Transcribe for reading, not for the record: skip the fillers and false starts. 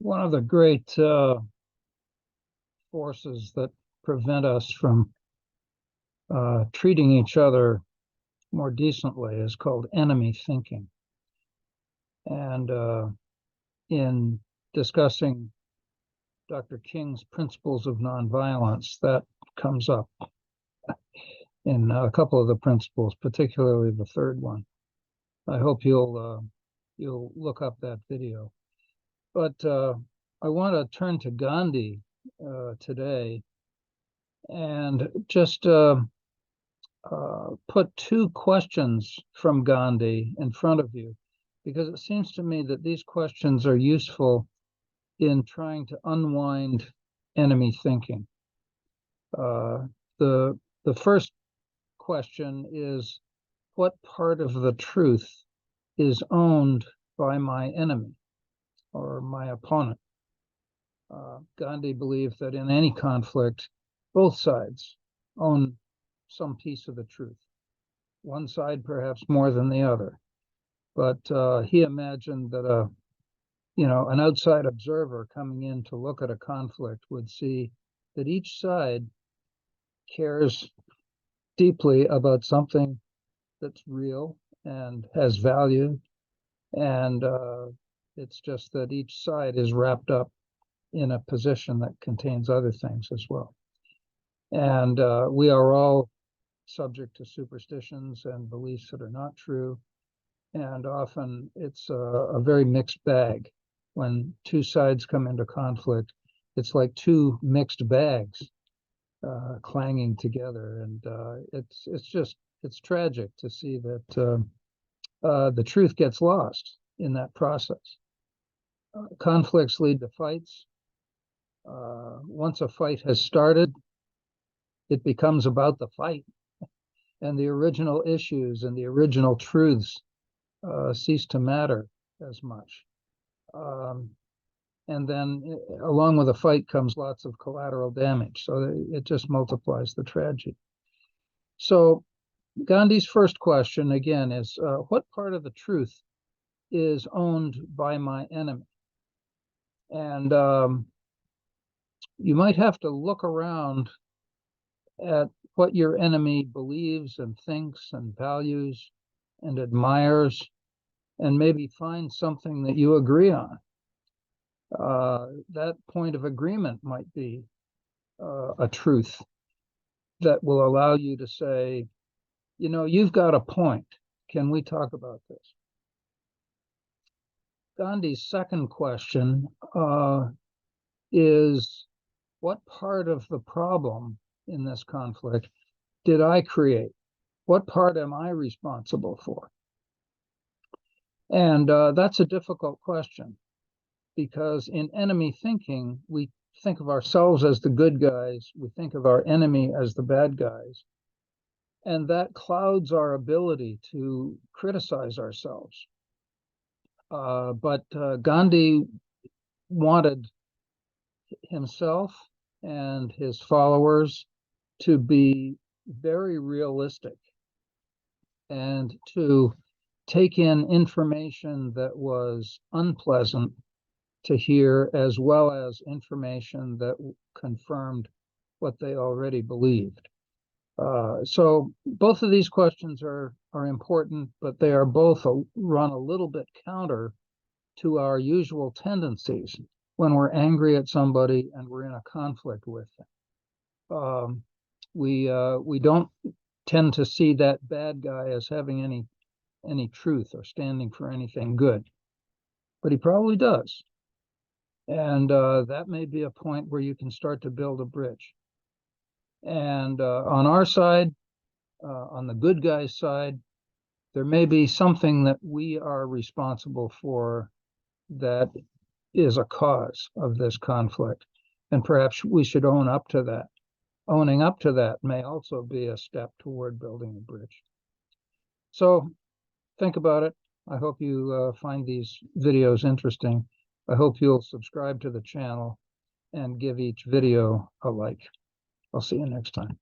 One of the great forces that prevent us from treating each other more decently is called enemy thinking. And in discussing Dr. King's principles of nonviolence, that comes up in a couple of the principles, particularly the third one. I hope you'll look up that video. But I want to turn to Gandhi today and just put two questions from Gandhi in front of you, because it seems to me that these questions are useful in trying to unwind enemy thinking. The first question is, what part of the truth is owned by my enemy or my opponent? Gandhi believed that in any conflict, both sides own some piece of the truth. One side perhaps more than the other. But he imagined that an outside observer coming in to look at a conflict would see that each side cares deeply about something that's real and has value. And it's just that each side is wrapped up in a position that contains other things as well. And we are all subject to superstitions and beliefs that are not true. And often it's a very mixed bag. When two sides come into conflict, it's like two mixed bags clanging together. And it's tragic to see that the truth gets lost in that process. Conflicts lead to fights. Once a fight has started, it becomes about the fight, and the original issues and the original truths cease to matter as much. And then along with the fight comes lots of collateral damage. So it just multiplies the tragedy. So Gandhi's first question, again, is what part of the truth is owned by my enemy? And you might have to look around at what your enemy believes and thinks and values and admires, and maybe find something that you agree on. That point of agreement might be a truth that will allow you to say, you've got a point. Can we talk about this? Gandhi's second question is, what part of the problem in this conflict did I create? What part am I responsible for? And that's a difficult question, because in enemy thinking, we think of ourselves as the good guys, we think of our enemy as the bad guys, and that clouds our ability to criticize ourselves. But Gandhi wanted himself and his followers to be very realistic and to take in information that was unpleasant to hear, as well as information that confirmed what they already believed. So both of these questions are important, but they are both run a little bit counter to our usual tendencies when we're angry at somebody and we're in a conflict with them. We don't tend to see that bad guy as having any truth or standing for anything good, but he probably does. And that may be a point where you can start to build a bridge. And on our side, on the good guy's side, there may be something that we are responsible for that is a cause of this conflict. And perhaps we should own up to that. Owning up to that may also be a step toward building a bridge. So think about it. I hope you find these videos interesting. I hope you'll subscribe to the channel and give each video a like. I'll see you next time.